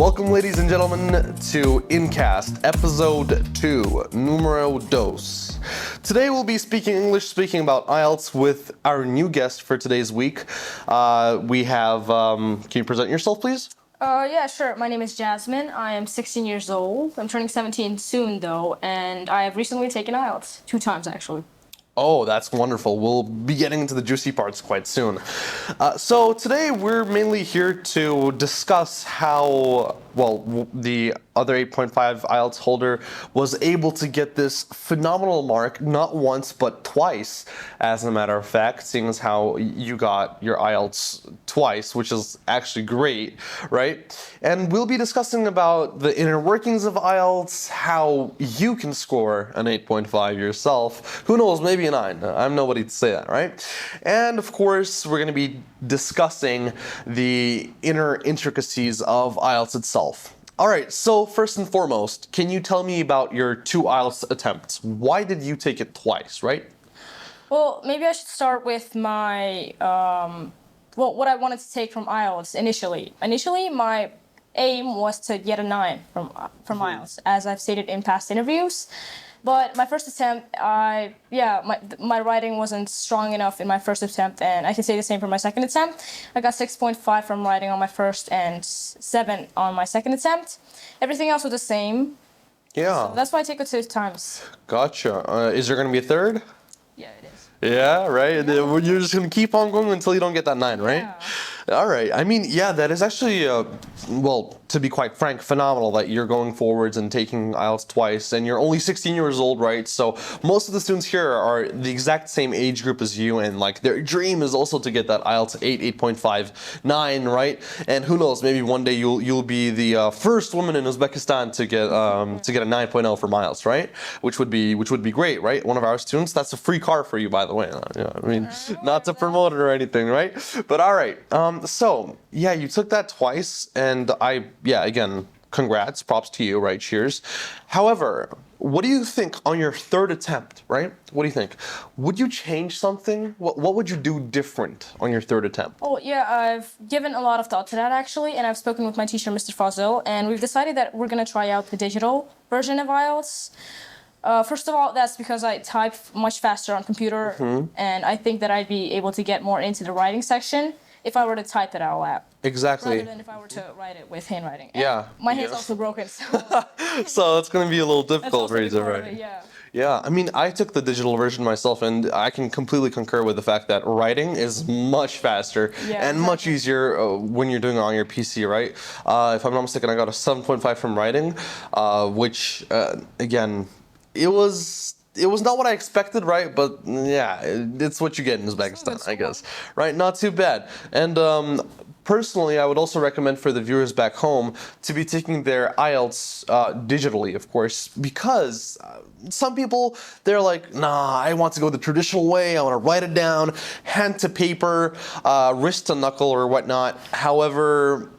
Welcome, ladies and gentlemen, to InCast, episode 2, numero dos. Today we'll be speaking English, speaking about IELTS with our new guest for today's week. We have, can you present yourself, please? Yeah, sure. My name is Jasmine. I am 16 years old. I'm turning 17 soon, though, and I have recently taken IELTS 2 times, actually. Oh, that's wonderful. We'll be getting into the juicy parts quite soon. So today we're mainly here to discuss how, the other 8.5 IELTS holder was able to get this phenomenal mark, not once, but twice, as a matter of fact, seeing as how you got your IELTS twice, which is actually great, right? And we'll be discussing about the inner workings of IELTS, how you can score an 8.5 yourself. Who knows, maybe a 9. I'm nobody to say that, right? And of course, we're going to be discussing the inner intricacies of IELTS itself. All right, so first and foremost, can you tell me about your 2 IELTS attempts? Why did you take it twice, right? Well, maybe I should start with my, what I wanted to take from IELTS initially. Initially, my aim was to get a 9 from IELTS, as I've stated in past interviews. But my first attempt, my writing wasn't strong enough in my first attempt, and I can say the same for my second attempt. I got 6.5 from writing on my first and 7 on my second attempt. Everything else was the same. Yeah. So that's why I take it 2 times. Gotcha. Is there going to be a third? Yeah, it is. Yeah, right? Yeah. You're just going to keep on going until you don't get that 9, right? Yeah. All right. I mean, yeah, that is actually, to be quite frank, phenomenal that you're going forwards and taking IELTS twice, and you're only 16 years old, right? So most of the students here are the exact same age group as you, and like their dream is also to get that IELTS 8, 8.5, 9, right? And who knows, maybe one day you'll be the first woman in Uzbekistan to get a 9.0 from IELTS, right? Which would be great, right? One of our students, that's a free car for you, by the way. I mean, not to promote it or anything, right? But all right. So yeah, you took that twice, and again, congrats, props to you, right? Cheers. However, what do you think on your third attempt, right? What do you think? Would you change something? What would you do different on your third attempt? Oh, yeah, I've given a lot of thought to that, actually, and I've spoken with my teacher, Mr. Fozil, and we've decided that we're going to try out the digital version of IELTS. First of all, that's because I type much faster on computer, and I think that I'd be able to get more into the writing section if I were to type it out loud. Exactly. Rather than if I were to write it with handwriting. And yeah. my hand's also broken, so... So it's going to be a little difficult for you to write. Yeah. Yeah, I mean, I took the digital version myself, and I can completely concur with the fact that writing is much faster and much easier when you're doing it on your PC, right? If I'm not mistaken, I got a 7.5 from writing, which, again, it was not what I expected, right? But yeah, it's what you get in Uzbekistan, I guess. Right? Not too bad. And personally, I would also recommend for the viewers back home to be taking their IELTS digitally, of course, because some people, they're like, nah, I want to go the traditional way. I want to write it down, hand to paper, wrist to knuckle or whatnot. However,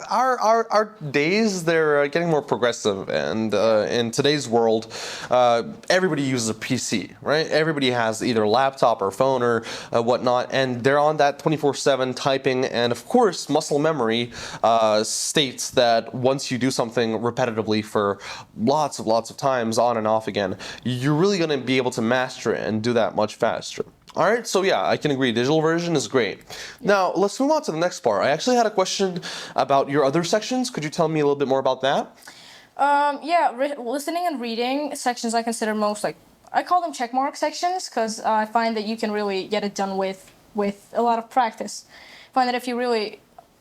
our days, they're getting more progressive, and in today's world, everybody uses a PC, right? Everybody has either a laptop or phone or whatnot, and they're on that 24/7 typing, and of course, muscle memory states that once you do something repetitively for lots of times on and off again, you're really going to be able to master it and do that much faster. All right, so yeah, I can agree. Digital version is great. Now, let's move on to the next part. I actually had a question about your other sections. Could you tell me a little bit more about that? Listening and reading sections I consider most, I call them checkmark sections, because I find that you can really get it done with a lot of practice. I find that if you really...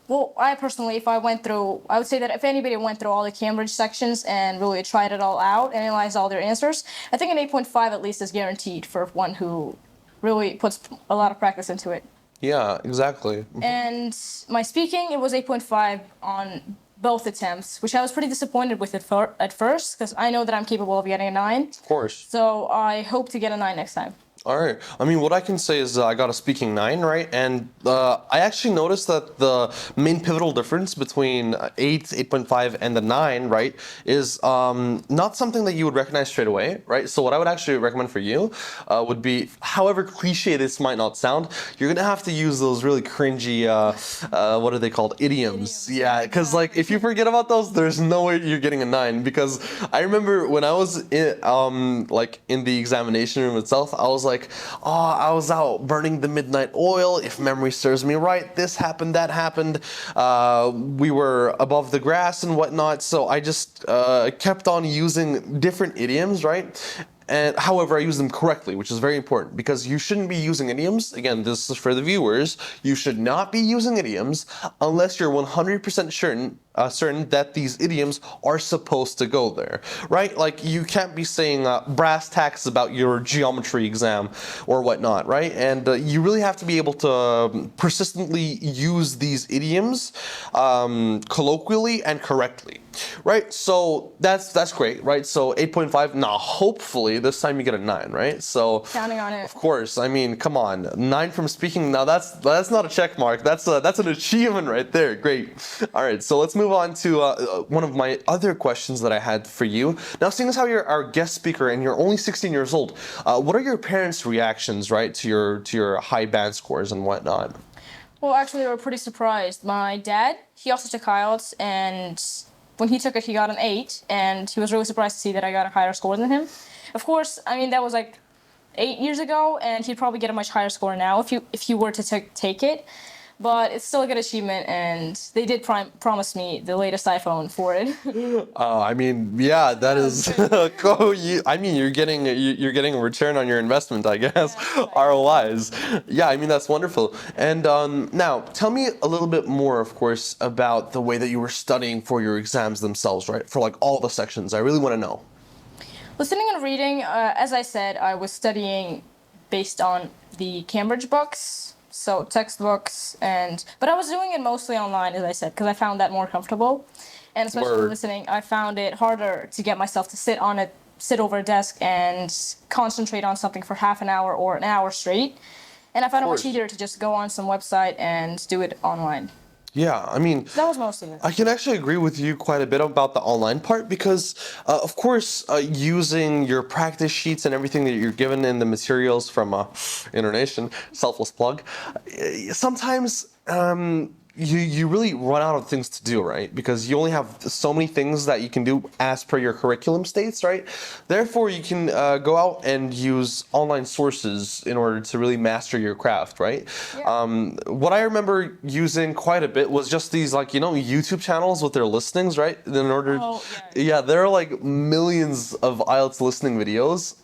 Well, I personally, I would say that if anybody went through all the Cambridge sections and really tried it all out, analyzed all their answers, I think an 8.5 at least is guaranteed for one who really puts a lot of practice into it. Yeah, exactly. And my speaking, it was 8.5 on both attempts, which I was pretty disappointed with at first, because I know that I'm capable of getting a 9. Of course. So I hope to get a 9 next time. All right. I mean, what I can say is I got a speaking 9, right? And I actually noticed that the main pivotal difference between 8, 8.5, and the 9, right, is not something that you would recognize straight away, right? So what I would actually recommend for you would be, however cliche this might not sound, you're going to have to use those really cringy, what are they called? Idioms. Yeah, because like if you forget about those, there's no way you're getting a 9. Because I remember when I was like in the examination room itself, I was like, oh, I was out burning the midnight oil. If memory serves me right, this happened, that happened. We were above the grass and whatnot. So I just kept on using different idioms, right? And however, I use them correctly, which is very important because you shouldn't be using idioms. Again, this is for the viewers. You should not be using idioms unless you're 100% certain that these idioms are supposed to go there, right? Like you can't be saying brass tacks about your geometry exam or whatnot, right? And you really have to be able to persistently use these idioms colloquially and correctly, right? So that's great, right? So 8.5. Now, hopefully this time you get a 9, right? So Counting on it. of course. I mean, come on, 9 from speaking. Now that's not a check mark. That's an achievement right there. Great. All right. So let's move on to one of my other questions that I had for you. Now, seeing as how you're our guest speaker and you're only 16 years old, what are your parents' reactions, right, to your high band scores and whatnot? Well, actually, they were pretty surprised. My dad, he also took IELTS, and when he took it, he got an 8, and he was really surprised to see that I got a higher score than him. Of course, I mean, that was like 8 years ago, and he'd probably get a much higher score now if he were to take it. But it's still a good achievement, and they did promise me the latest iPhone for it. I mean, yeah, that is cool. I mean, you're getting a return on your investment, I guess. Yeah, ROIs. Yeah, I mean that's wonderful. And now, tell me a little bit more, of course, about the way that you were studying for your exams themselves, right? For like all the sections, I really want to know. Listening and reading, as I said, I was studying based on the Cambridge books, so textbooks, but I was doing it mostly online, as I said, because I found that more comfortable. And especially Word. listening, I found it harder to get myself to sit over a desk and concentrate on something for half an hour or an hour straight. And I found it much easier to just go on some website and do it online. Yeah, I mean, That was most of it. I can actually agree with you quite a bit about the online part because, of course, using your practice sheets and everything that you're given in the materials from Internation, selfless plug, sometimes you really run out of things to do, right? Because you only have so many things that you can do as per your curriculum states, right? Therefore, you can go out and use online sources in order to really master your craft, right? Yeah. What I remember using quite a bit was just these, like, YouTube channels with their listings, right? In order, Oh, yeah. yeah, there are like millions of IELTS listening videos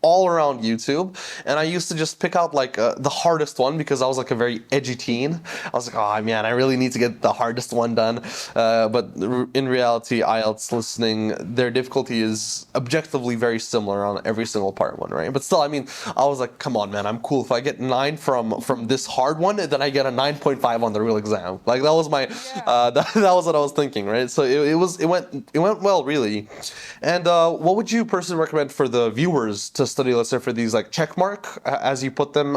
all around YouTube, and I used to just pick out like the hardest one because I was like a very edgy teen. I was like, oh man, I really need to get the hardest one done. But in reality, IELTS listening, their difficulty is objectively very similar on every single part one, right? But still, I mean, I was like, come on, man, I'm cool. If I get 9 from this hard one, then I get a 9.5 on the real exam. Like that was my that was what I was thinking, right? So it went well, really. And what would you personally recommend for the viewers to study, let's say, for these like check mark, as you put them,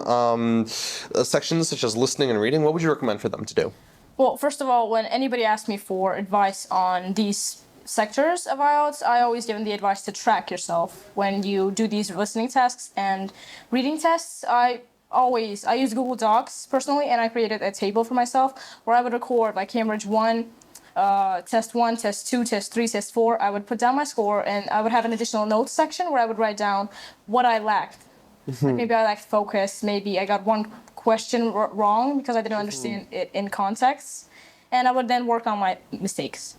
sections such as listening and reading? What would you recommend for them to do? Well, first of all, when anybody asks me for advice on these sectors of IELTS, I always give them the advice to track yourself when you do these listening tests and reading tests. I use Google Docs personally, and I created a table for myself where I would record like Cambridge 1, test 1, test 2, test 3, test 4. I would put down my score, and I would have an additional notes section where I would write down what I lacked. Like maybe I lacked focus, maybe I got one question wrong because I didn't understand it in context, and I would then work on my mistakes.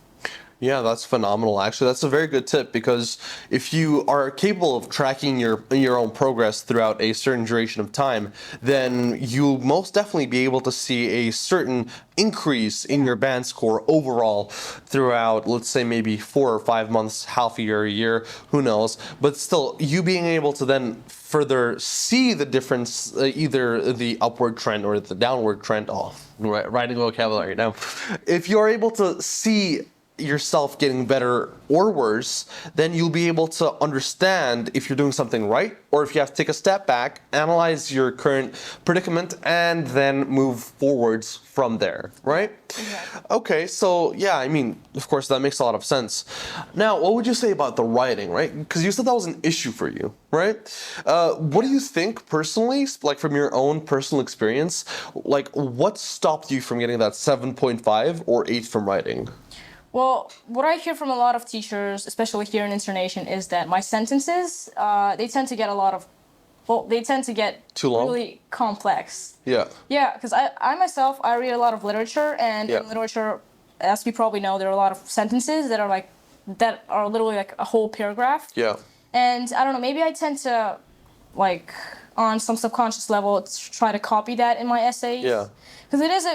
Yeah, that's phenomenal. Actually, that's a very good tip because if you are capable of tracking your own progress throughout a certain duration of time, then you'll most definitely be able to see a certain increase in your band score overall throughout, let's say, maybe 4 or 5 months, half a year, who knows. But still, you being able to then further see the difference, either the upward trend or the downward trend. Oh, writing vocabulary now. If you're able to see yourself getting better or worse, then you'll be able to understand if you're doing something right or if you have to take a step back, analyze your current predicament, and then move forwards from there, right? Exactly. Okay, so yeah, I mean, of course, that makes a lot of sense. Now, what would you say about the writing, right? Because you said that was an issue for you, right? What do you think personally, like from your own personal experience, like what stopped you from getting that 7.5 or 8 from writing? Well, what I hear from a lot of teachers, especially here in Internation, is that my sentences, they tend to get a lot of, well, they tend to get Too long? really complex. Yeah. Yeah, because I myself, I read a lot of literature, and Yeah. in literature, as you probably know, there are a lot of sentences that are literally like a whole paragraph. Yeah. And I don't know, maybe I tend to, like, on some subconscious level, try to copy that in my essays. Yeah. Because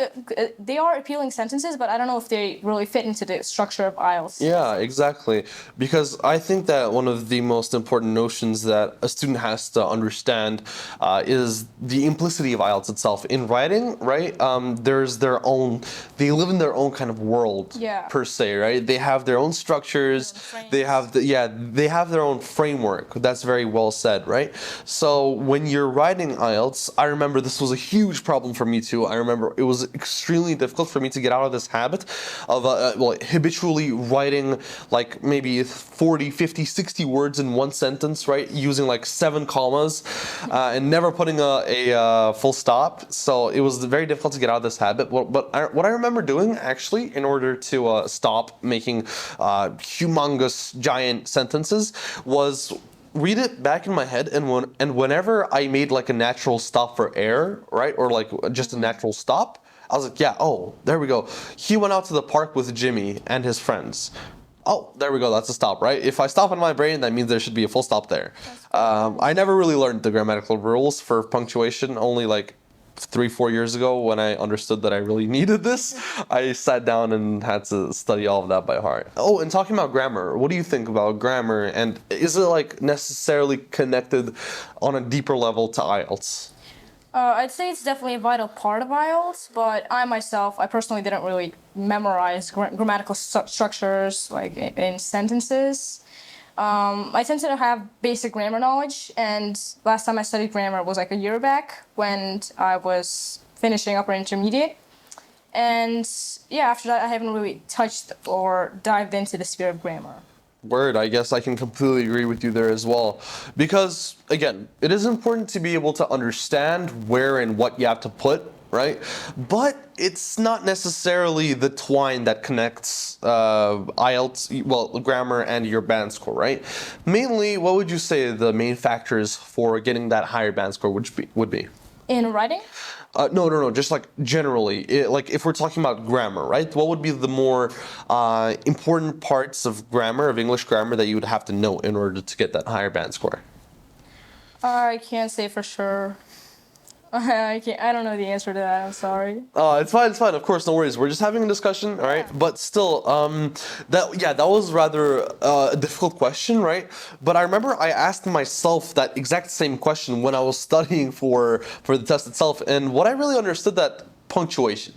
they are appealing sentences, but I don't know if they really fit into the structure of IELTS. Yeah, exactly. Because I think that one of the most important notions that a student has to understand is the implicity of IELTS itself. In writing, right, there's their own, they live in their own kind of world, Yeah. per se, right? They have their own structures, Their own they have, they have their own framework. That's very well said, right? So when you're writing IELTS, I remember this was a huge problem for me too. I remember it was extremely difficult for me to get out of this habit of habitually writing like maybe 40, 50, 60 words in one sentence, right? Using like 7 commas and never putting a full stop. So it was very difficult to get out of this habit. What I remember doing actually in order to stop making humongous, giant sentences was read it back in my head, and whenever I made like a natural stop for air, right, or like just a natural stop, I was like, yeah, oh, there we go. He went out to the park with Jimmy and his friends. Oh, there we go. That's a stop, right? If I stop in my brain, that means there should be a full stop there. I never really learned the grammatical rules for punctuation. Only like 3-4 years ago, when I understood that I really needed this, I sat down and had to study all of that by heart. Oh, and talking about grammar, what do you think about grammar, and is it like necessarily connected on a deeper level to IELTS? I'd say it's definitely a vital part of IELTS, but I personally didn't really memorize grammatical structures like in sentences. I tend to have basic grammar knowledge, and last time I studied grammar was like a year back when I was finishing upper intermediate. And yeah, after that, I haven't really touched or dived into the sphere of grammar. Word, I guess I can completely agree with you there as well. Because, again, it is important to be able to understand where and what you have to put, right? But it's not necessarily the twine that connects IELTS, well, grammar and your band score, right? Mainly, what would you say the main factors for getting that higher band score would be? In writing? No. Just like generally, like if we're talking about grammar, right? What would be the more important parts of grammar, of English grammar, that you would have to know in order to get that higher band score? I can't say for sure. I don't know the answer to that. I'm sorry. It's fine. It's fine. Of course, no worries. We're just having a discussion, all right? But still, that was rather a difficult question, right? But I remember I asked myself that exact same question when I was studying for the test itself, and what I really understood that punctuation.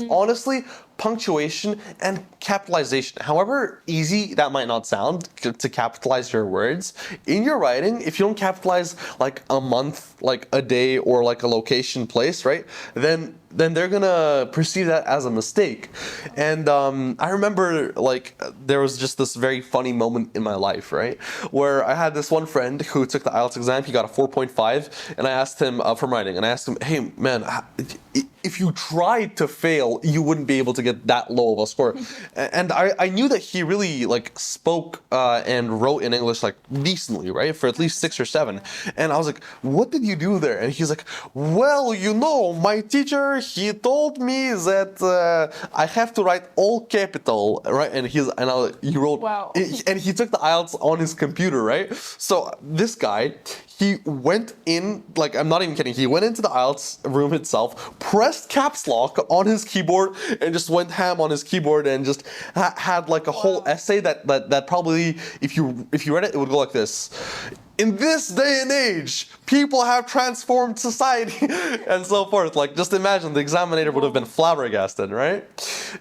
Honestly, punctuation and capitalization. However easy that might not sound to capitalize your words, in your writing, if you don't capitalize like a month, like a day, or like a location, place, right? Then they're gonna perceive that as a mistake. And I remember like there was just this very funny moment in my life, right? Where I had this one friend who took the IELTS exam. He got a 4.5, and I asked him from writing, and I asked him, hey man, if you tried to fail, you wouldn't be able to get that low of a score. And I knew that he really like spoke and wrote in English like decently, right? For at least 6 or 7. And I was like, what did you do there? And he's like, well, my teacher, he told me that I have to write all capital, right? And he wrote, wow. And he took the IELTS on his computer, right? So this guy, he went in, like, I'm not even kidding, he went into the IELTS room itself, pressed caps lock on his keyboard, and just went ham on his keyboard, and just had like a whole essay that probably, if you read it, it would go like this. In this day and age, people have transformed society, and so forth. Like, just imagine, the examiner would have been flabbergasted, right?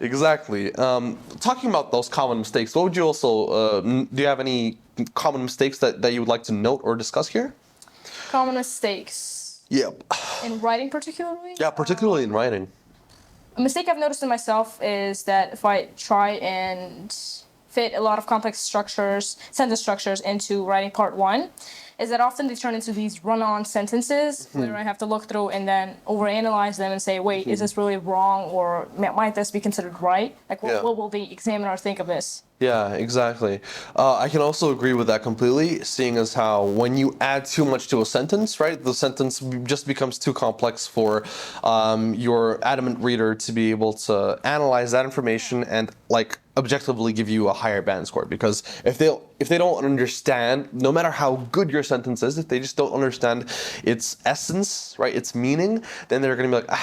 Exactly. Talking about those common mistakes, what would you also, do you have any common mistakes that you would like to note or discuss here? Common mistakes. Yep. In writing, particularly? Yeah, particularly in writing. A mistake I've noticed in myself is that if I try and fit a lot of complex structures, sentence structures into writing part one, is that often they turn into these run-on sentences where I have to look through and then overanalyze them and say, wait, is this really wrong, or might this be considered right? Like, what will the examiner think of this? Yeah, exactly. I can also agree with that completely, seeing as how when you add too much to a sentence, right, the sentence just becomes too complex for your adamant reader to be able to analyze that information and like objectively give you a higher band score. Because if they don't understand, no matter how good your sentence is, if they just don't understand its essence, right, its meaning, then they're going to be like,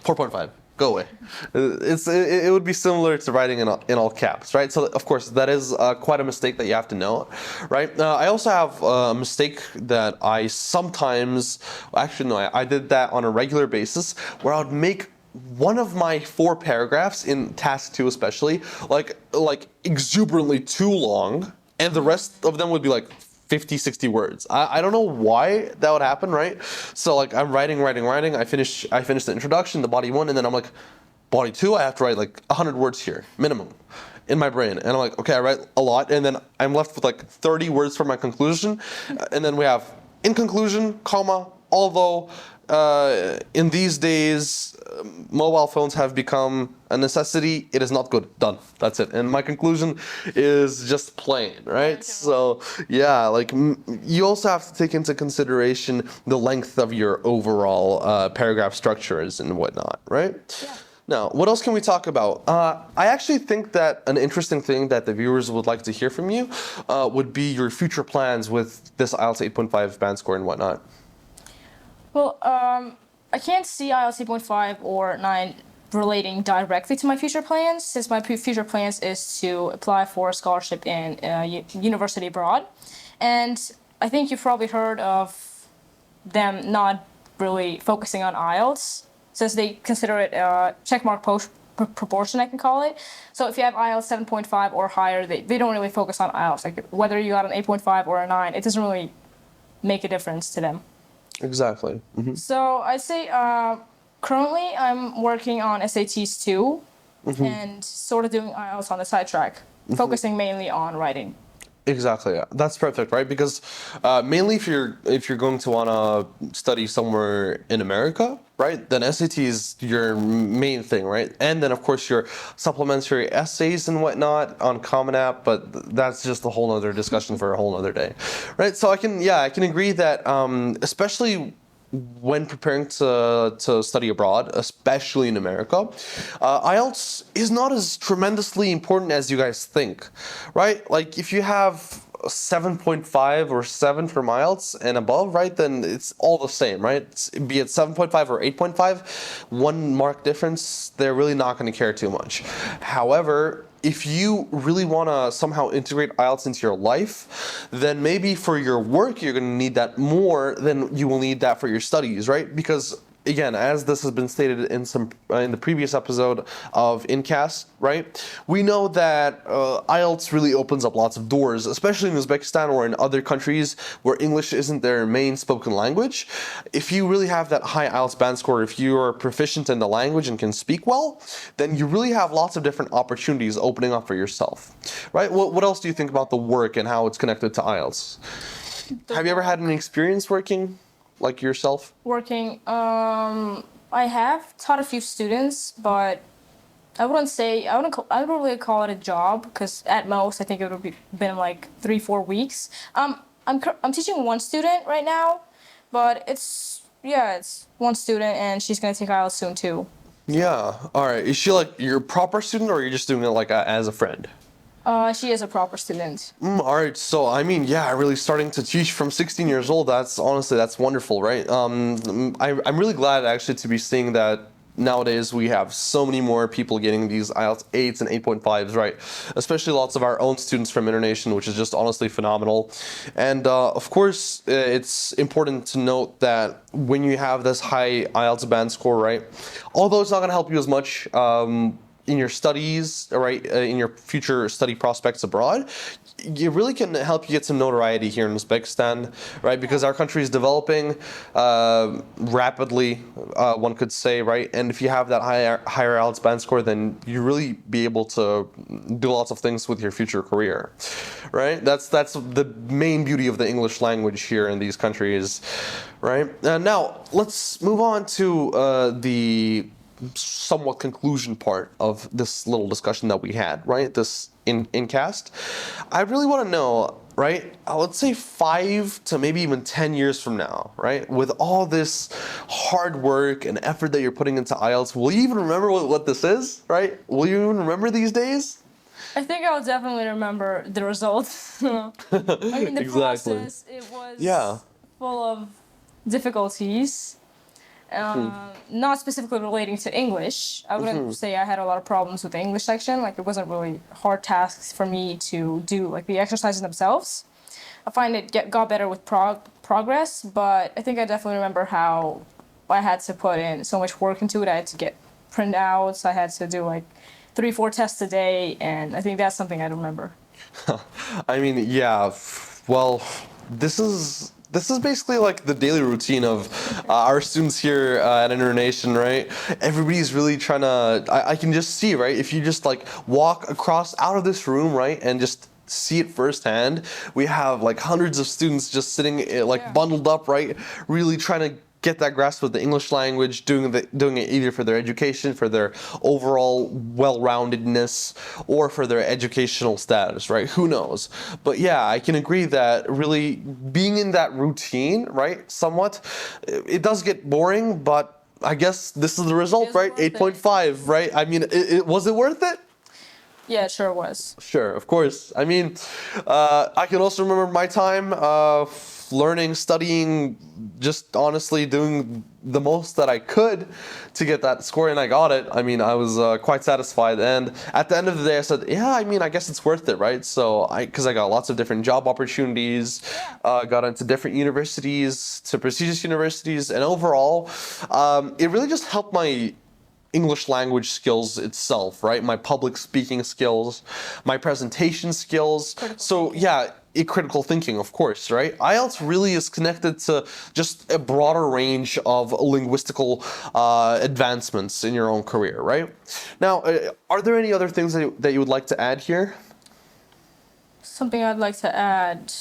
4.5. Go away. It would be similar to writing in all caps, right? So of course that is quite a mistake that you have to know, right? I also have a mistake that I sometimes, actually no, I did that on a regular basis, where I would make one of my 4 paragraphs in task 2 especially, like exuberantly too long, and the rest of them would be like 50, 60 words. I don't know why that would happen, right? So like I'm writing. I finish the introduction, the body 1, and then I'm like, body 2, I have to write like 100 words here, minimum, in my brain. And I'm like, okay, I write a lot, and then I'm left with like 30 words for my conclusion. And then we have, in conclusion, comma, although in these days, mobile phones have become a necessity. It is not good. Done. That's it. And my conclusion is just plain, right? Okay. So yeah, like you also have to take into consideration the length of your overall paragraph structures and whatnot, right? Yeah. Now, what else can we talk about? I actually think that an interesting thing that the viewers would like to hear from you would be your future plans with this IELTS 8.5 band score and whatnot. Well, I can't see IELTS 8.5 or 9 relating directly to my future plans, since my future plans is to apply for a scholarship in university abroad. And I think you've probably heard of them not really focusing on IELTS, since they consider it a checkmark proportion, I can call it. So if you have IELTS 7.5 or higher, they don't really focus on IELTS. Like whether you got an 8.5 or a 9, it doesn't really make a difference to them. Exactly. Mm-hmm. So I'd say currently I'm working on SATs too, and sort of doing IELTS on the sidetrack, focusing mainly on writing. Exactly. Yeah. That's perfect, right? Because mainly if you're going to want to study somewhere in America, right, then SAT is your main thing, right? And then of course your supplementary essays and whatnot on Common App, but that's just a whole other discussion for a whole other day, right? So I can agree that especially when preparing to study abroad, especially in America, IELTS is not as tremendously important as you guys think, right? Like if you have 7.5 or 7 from IELTS and above, right, then it's all the same, right? Be it 7.5 or 8.5, 1 mark difference, they're really not going to care too much. However, if you really want to somehow integrate IELTS into your life, then maybe for your work you're going to need that more than you will need that for your studies, right? Because again, as this has been stated in the previous episode of InCast, right? We know that IELTS really opens up lots of doors, especially in Uzbekistan or in other countries where English isn't their main spoken language. If you really have that high IELTS band score, if you are proficient in the language and can speak well, then you really have lots of different opportunities opening up for yourself, right? What else do you think about the work and how it's connected to IELTS? Have you ever had any experience working? Like yourself? Working, I have taught a few students, but I wouldn't really call it a job, because at most I think it would have been like 3-4 weeks. I'm teaching 1 student right now, but it's 1 student and she's gonna take IELTS soon too. Yeah. All right. Is she like your proper student, or are you just doing it like as a friend? She is a proper student. All right, so I mean, yeah, really starting to teach from 16 years old. That's wonderful, right? I'm really glad actually to be seeing that nowadays we have so many more people getting these IELTS 8s and 8.5s, right? Especially lots of our own students from Internation, which is just honestly phenomenal. And of course, it's important to note that when you have this high IELTS band score, right, although it's not going to help you as much, in your studies, right, in your future study prospects abroad, it really can help you get some notoriety here in Uzbekistan, right? Because our country is developing rapidly, one could say, right? And if you have that higher IELTS band score, then you really be able to do lots of things with your future career, right? That's the main beauty of the English language here in these countries, right? Now let's move on to the somewhat conclusion part of this little discussion that we had, right? This InCast. I really want to know, right? Let's say 5 to maybe even 10 years from now, right? With all this hard work and effort that you're putting into IELTS, will you even remember what this is, right? Will you even remember these days? I think I'll definitely remember the results. I mean, the Exactly. process, it was full of difficulties. Not specifically relating to English. I wouldn't say I had a lot of problems with the English section. Like, it wasn't really hard tasks for me to do, like the exercises themselves. I find it got better with progress, but I think I definitely remember how I had to put in so much work into it. I had to get printouts. I had to do like 3-4 tests a day, and I think that's something I remember. I mean, yeah. Well, this is basically like the daily routine of our students here at Internation, right? Everybody's really trying to. I can just see, right? If you just like walk across out of this room, right, and just see it firsthand, we have like hundreds of students just sitting like bundled up, right? Really trying to get that grasp of the English language, doing it either for their education, for their overall well-roundedness, or for their educational status, right? Who knows? But yeah, I can agree that really being in that routine, right, somewhat, it does get boring, but I guess this is the result, right? 8.5, right? I mean, was it worth it? Yeah, it sure was. Sure, of course. I mean, I can also remember my time learning, studying, just honestly doing the most that I could to get that score, and I got it. I mean, I was quite satisfied, and at the end of the day, I said, yeah, I mean, I guess it's worth it, right? So, because I got lots of different job opportunities, got into different universities, to prestigious universities, and overall, it really just helped my English language skills itself, right? My public speaking skills, my presentation skills. So yeah, critical thinking, of course, right? IELTS really is connected to just a broader range of linguistical advancements in your own career, right? Now, are there any other things that you would like to add here? Something I'd like to add.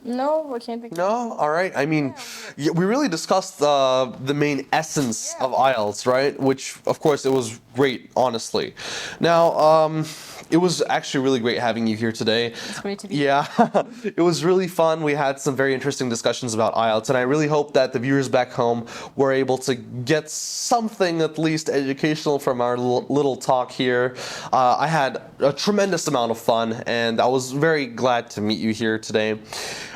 No, I can't think. No? All right. I mean, we really discussed the main essence of IELTS, right? Which, of course, it was great, honestly. Now, it was actually really great having you here today. It's great to be here. Yeah, it was really fun. We had some very interesting discussions about IELTS, and I really hope that the viewers back home were able to get something at least educational from our little talk here. I had a tremendous amount of fun, and I was very glad to meet you here today.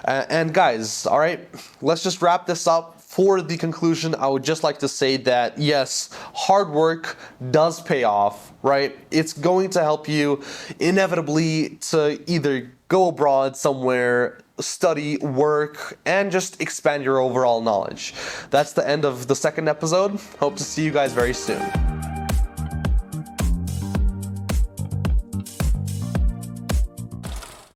And guys, all right, let's just wrap this up. For the conclusion, I would just like to say that yes, hard work does pay off, right? It's going to help you inevitably to either go abroad somewhere, study, work, and just expand your overall knowledge. That's the end of the second episode. Hope to see you guys very soon.